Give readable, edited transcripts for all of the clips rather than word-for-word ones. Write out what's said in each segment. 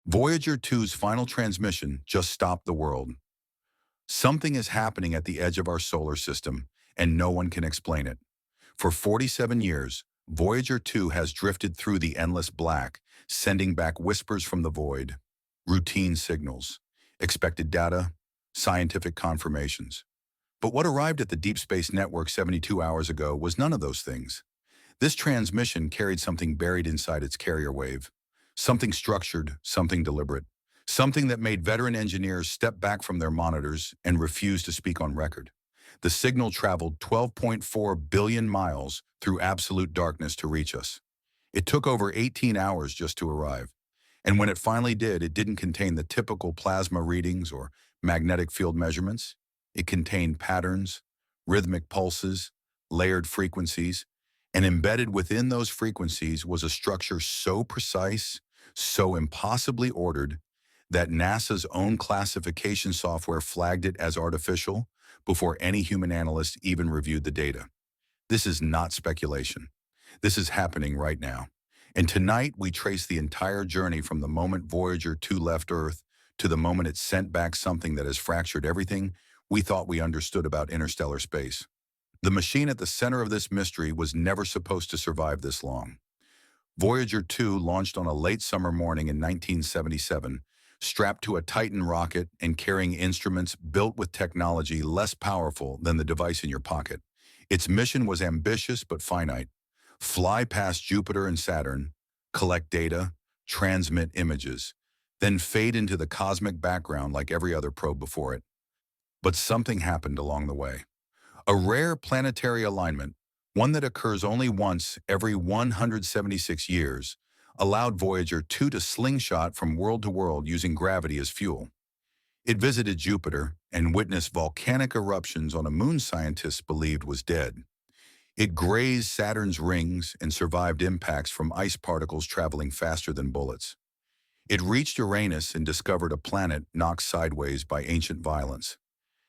Voyager 2's final transmission just stopped the world. Something is happening at the edge of our solar system, and no one can explain it. For 47 years, Voyager 2 has drifted through the endless black, sending back whispers from the void, routine signals, expected data, scientific confirmations. But what arrived at the Deep Space Network 72 hours ago was none of those things. This transmission carried something buried inside its carrier wave. Something structured, something deliberate. Something that made veteran engineers step back from their monitors and refuse to speak on record. The signal traveled 12.4 billion miles through absolute darkness to reach us. It took over 18 hours just to arrive. And when it finally did, it didn't contain the typical plasma readings or magnetic field measurements. It contained patterns, rhythmic pulses, layered frequencies, and embedded within those frequencies was a structure so precise, so impossibly ordered, that NASA's own classification software flagged it as artificial before any human analyst even reviewed the data. This is not speculation. This is happening right now. And tonight, we trace the entire journey from the moment Voyager 2 left Earth to the moment it sent back something that has fractured everything we thought we understood about interstellar space. The machine at the center of this mystery was never supposed to survive this long. Voyager 2 launched on a late summer morning in 1977, strapped to a Titan rocket and carrying instruments built with technology less powerful than the device in your pocket. Its mission was ambitious but finite. Fly past Jupiter and Saturn, collect data, transmit images, then fade into the cosmic background like every other probe before it. But something happened along the way. A rare planetary alignment, one that occurs only once every 176 years, allowed Voyager 2 to slingshot from world to world using gravity as fuel. It visited Jupiter and witnessed volcanic eruptions on a moon scientists believed was dead. It grazed Saturn's rings and survived impacts from ice particles traveling faster than bullets. It reached Uranus and discovered a planet knocked sideways by ancient violence.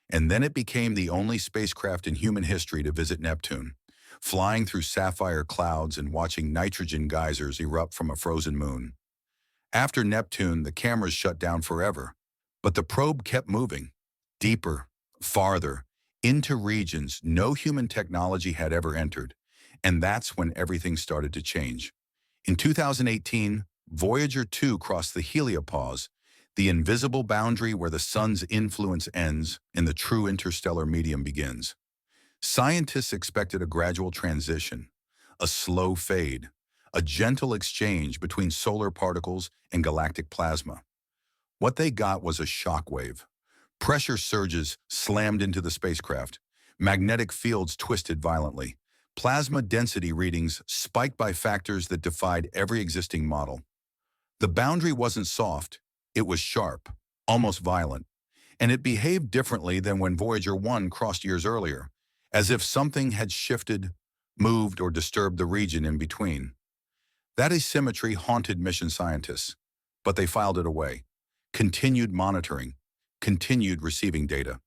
And then it became the only spacecraft in human history to visit Neptune, flying through sapphire clouds and watching nitrogen geysers erupt from a frozen moon. After Neptune, the cameras shut down forever, but the probe kept moving, deeper, farther, into regions no human technology had ever entered, and that's when everything started to change. In 2018, Voyager 2 crossed the heliopause, the invisible boundary where the sun's influence ends and the true interstellar medium begins. Scientists expected a gradual transition, a slow fade, a gentle exchange between solar particles and galactic plasma. What they got was a shockwave. Pressure surges slammed into the spacecraft. Magnetic fields twisted violently. Plasma density readings spiked by factors that defied every existing model. The boundary wasn't soft. It was sharp, almost violent, and it behaved differently than when Voyager 1 crossed years earlier, as if something had shifted, moved, or disturbed the region in between. That asymmetry haunted mission scientists, but they filed it away, continued monitoring, continued receiving data,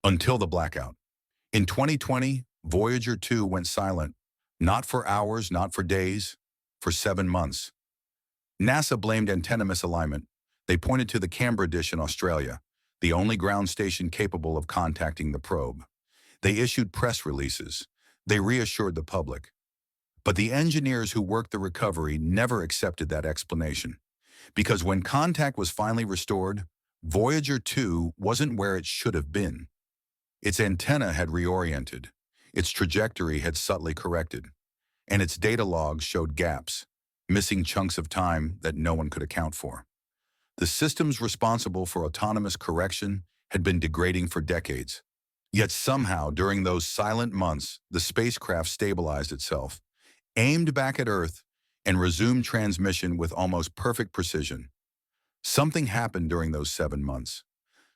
until the blackout. In 2020, Voyager 2 went silent, not for hours, not for days, for 7 months. NASA blamed antenna misalignment. They pointed to the Canberra dish in Australia, the only ground station capable of contacting the probe. They issued press releases. They reassured the public. But the engineers who worked the recovery never accepted that explanation. Because when contact was finally restored, Voyager 2 wasn't where it should have been. Its antenna had reoriented. Its trajectory had subtly corrected. And its data logs showed gaps, missing chunks of time that no one could account for. The systems responsible for autonomous correction had been degrading for decades. Yet somehow, during those silent months, the spacecraft stabilized itself, aimed back at Earth, and resumed transmission with almost perfect precision. Something happened during those 7 months,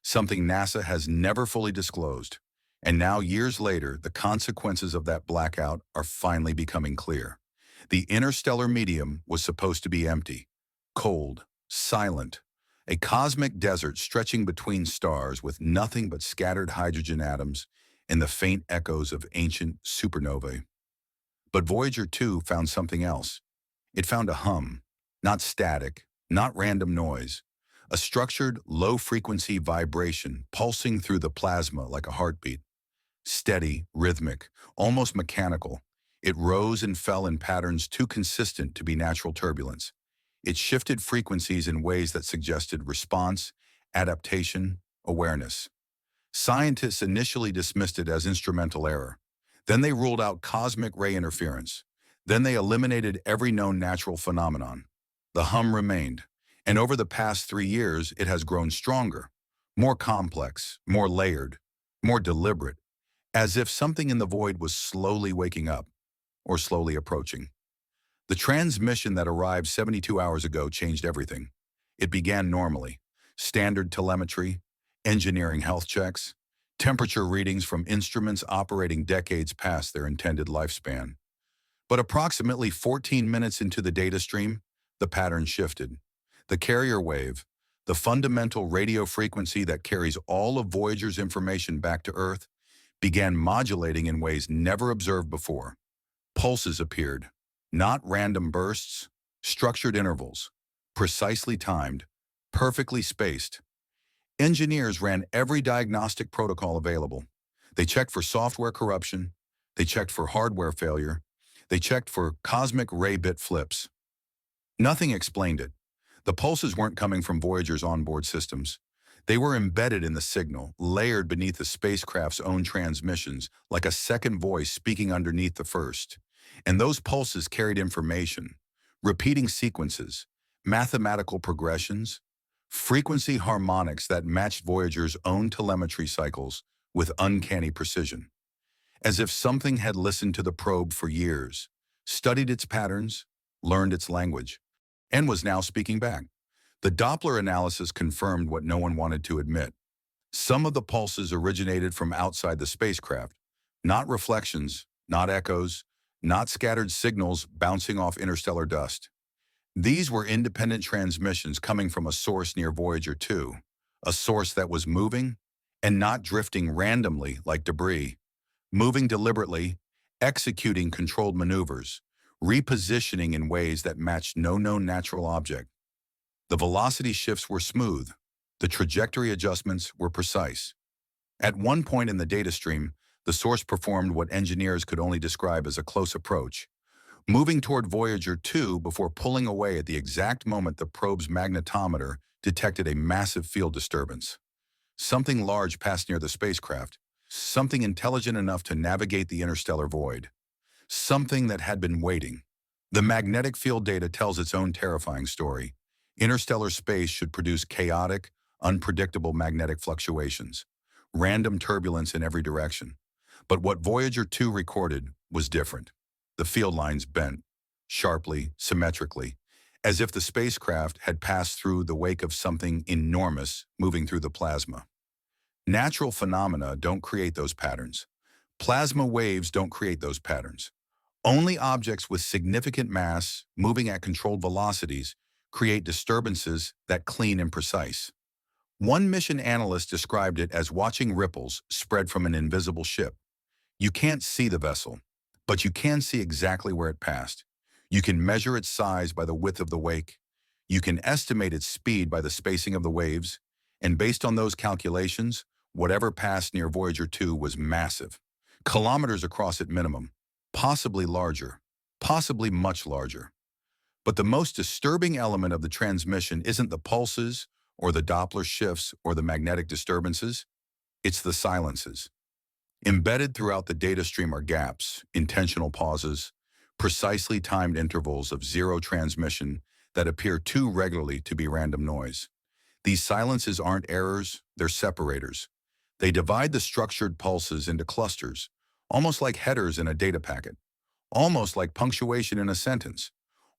something NASA has never fully disclosed. And now, years later, the consequences of that blackout are finally becoming clear. The interstellar medium was supposed to be empty, cold, silent, a cosmic desert stretching between stars with nothing but scattered hydrogen atoms and the faint echoes of ancient supernovae. But Voyager 2 found something else. It found a hum, not static, not random noise, a structured, low-frequency vibration pulsing through the plasma like a heartbeat. Steady, rhythmic, almost mechanical, it rose and fell in patterns too consistent to be natural turbulence. It shifted frequencies in ways that suggested response, adaptation, awareness. Scientists initially dismissed it as instrumental error. Then they ruled out cosmic ray interference. Then they eliminated every known natural phenomenon. The hum remained, and over the past 3 years, it has grown stronger, more complex, more layered, more deliberate, as if something in the void was slowly waking up, or slowly approaching. The transmission that arrived 72 hours ago changed everything. It began normally. Standard telemetry, engineering health checks, temperature readings from instruments operating decades past their intended lifespan. But approximately 14 minutes into the data stream, the pattern shifted. The carrier wave, the fundamental radio frequency that carries all of Voyager's information back to Earth, began modulating in ways never observed before. Pulses appeared, not random bursts, structured intervals, precisely timed, perfectly spaced. Engineers ran every diagnostic protocol available. They checked for software corruption, they checked for hardware failure, they checked for cosmic ray bit flips. Nothing explained it. The pulses weren't coming from Voyager's onboard systems. They were embedded in the signal, layered beneath the spacecraft's own transmissions, like a second voice speaking underneath the first. And those pulses carried information, repeating sequences, mathematical progressions, frequency harmonics that matched Voyager's own telemetry cycles with uncanny precision. As if something had listened to the probe for years, studied its patterns, learned its language, and was now speaking back. The Doppler analysis confirmed what no one wanted to admit. Some of the pulses originated from outside the spacecraft, not reflections, not echoes, not scattered signals bouncing off interstellar dust. These were independent transmissions coming from a source near Voyager 2, a source that was moving and not drifting randomly like debris, moving deliberately, executing controlled maneuvers, repositioning in ways that matched no known natural object. The velocity shifts were smooth. The trajectory adjustments were precise. At one point in the data stream, the source performed what engineers could only describe as a close approach, moving toward Voyager 2 before pulling away at the exact moment the probe's magnetometer detected a massive field disturbance. Something large passed near the spacecraft, something intelligent enough to navigate the interstellar void, something that had been waiting. The magnetic field data tells its own terrifying story. Interstellar space should produce chaotic, unpredictable magnetic fluctuations, random turbulence in every direction. But what Voyager 2 recorded was different. The field lines bent, sharply, symmetrically, as if the spacecraft had passed through the wake of something enormous moving through the plasma. Natural phenomena don't create those patterns. Plasma waves don't create those patterns. Only objects with significant mass, moving at controlled velocities, create disturbances that clean and precise. One mission analyst described it as watching ripples spread from an invisible ship. You can't see the vessel, but you can see exactly where it passed. You can measure its size by the width of the wake. You can estimate its speed by the spacing of the waves. And based on those calculations, whatever passed near Voyager 2 was massive. Kilometers across at minimum, possibly larger, possibly much larger. But the most disturbing element of the transmission isn't the pulses or the Doppler shifts or the magnetic disturbances. It's the silences. Embedded throughout the data stream are gaps, intentional pauses, precisely timed intervals of zero transmission that appear too regularly to be random noise. These silences aren't errors, they're separators. They divide the structured pulses into clusters, almost like headers in a data packet, almost like punctuation in a sentence,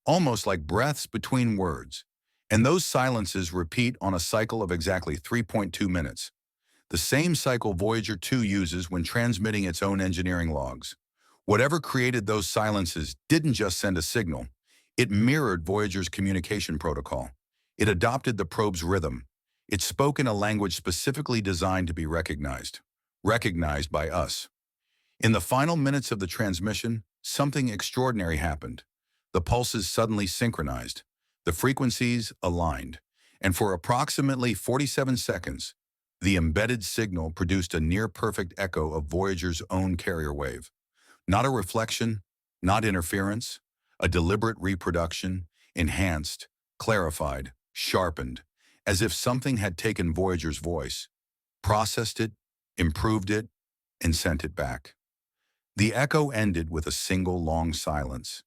almost like breaths between words. And those silences repeat on a cycle of exactly 3.2 minutes. The same cycle Voyager 2 uses when transmitting its own engineering logs. Whatever created those silences didn't just send a signal. It mirrored Voyager's communication protocol. It adopted the probe's rhythm. It spoke in a language specifically designed to be recognized by us. In the final minutes of the transmission, something extraordinary happened. The pulses suddenly synchronized. The frequencies aligned. And for approximately 47 seconds, the embedded signal produced a near-perfect echo of Voyager's own carrier wave. Not a reflection, not interference, a deliberate reproduction, enhanced, clarified, sharpened, as if something had taken Voyager's voice, processed it, improved it, and sent it back. The echo ended with a single long silence,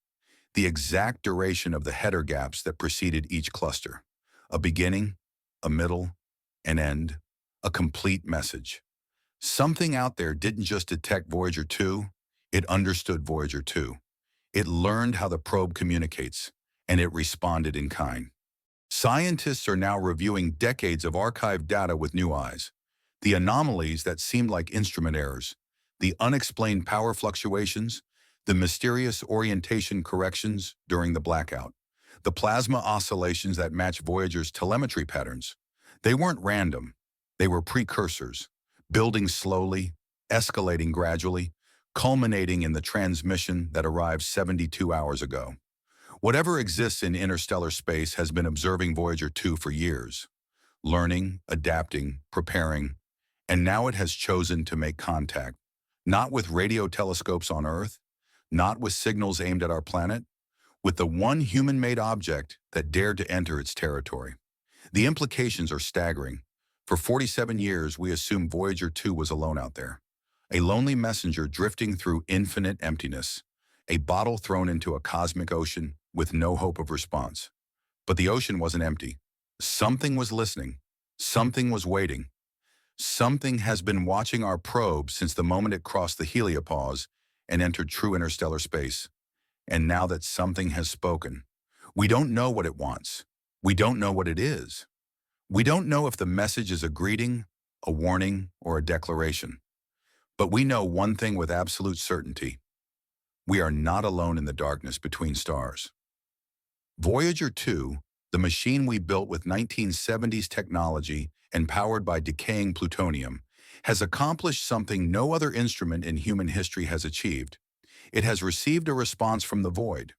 the exact duration of the header gaps that preceded each cluster. A beginning, a middle, an end, a complete message. Something out there didn't just detect Voyager 2, it understood Voyager 2. It learned how the probe communicates, and it responded in kind. Scientists are now reviewing decades of archived data with new eyes. The anomalies that seemed like instrument errors, the unexplained power fluctuations, the mysterious orientation corrections during the blackout, the plasma oscillations that match Voyager's telemetry patterns. They weren't random. They were precursors, building slowly, escalating gradually, culminating in the transmission that arrived 72 hours ago. Whatever exists in interstellar space has been observing Voyager 2 for years, learning, adapting, preparing, and now it has chosen to make contact, not with radio telescopes on Earth, not with signals aimed at our planet, with the one human-made object that dared to enter its territory. The implications are staggering. For 47 years, we assumed Voyager 2 was alone out there, a lonely messenger drifting through infinite emptiness, a bottle thrown into a cosmic ocean with no hope of response. But the ocean wasn't empty. Something was listening. Something was waiting. Something has been watching our probe since the moment it crossed the heliopause and entered true interstellar space. And now that something has spoken, we don't know what it wants. We don't know what it is. We don't know if the message is a greeting, a warning, or a declaration. But we know one thing with absolute certainty. We are not alone in the darkness between stars. Voyager 2, the machine we built with 1970s technology and powered by decaying plutonium, has accomplished something no other instrument in human history has achieved. It has received a response from the void,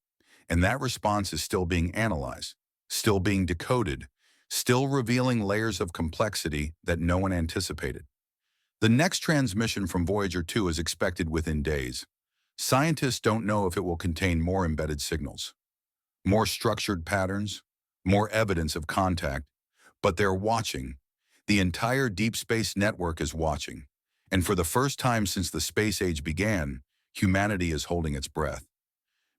and that response is still being analyzed, still being decoded, still revealing layers of complexity that no one anticipated. The next transmission from Voyager 2 is expected within days. Scientists don't know if it will contain more embedded signals, more structured patterns, more evidence of contact, but they're watching. The entire deep space network is watching, and for the first time since the space age began, humanity is holding its breath.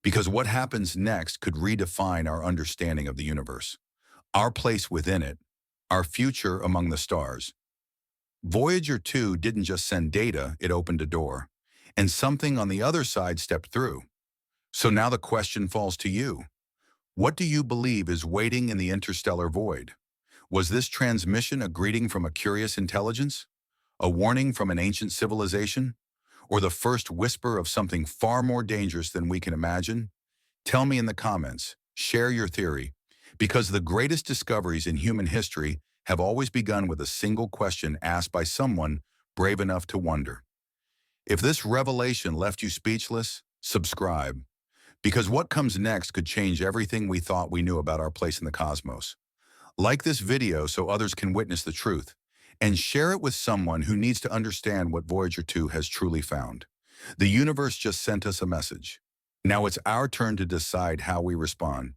Because what happens next could redefine our understanding of the universe, our place within it, our future among the stars. Voyager 2 didn't just send data, it opened a door, and something on the other side stepped through. So now the question falls to you. What do you believe is waiting in the interstellar void? Was this transmission a greeting from a curious intelligence? A warning from an ancient civilization? Or the first whisper of something far more dangerous than we can imagine? Tell me in the comments. Share your theory. Because the greatest discoveries in human history have always begun with a single question asked by someone brave enough to wonder. If this revelation left you speechless, subscribe. Because what comes next could change everything we thought we knew about our place in the cosmos. Like this video so others can witness the truth, and share it with someone who needs to understand what Voyager 2 has truly found. The universe just sent us a message. Now it's our turn to decide how we respond.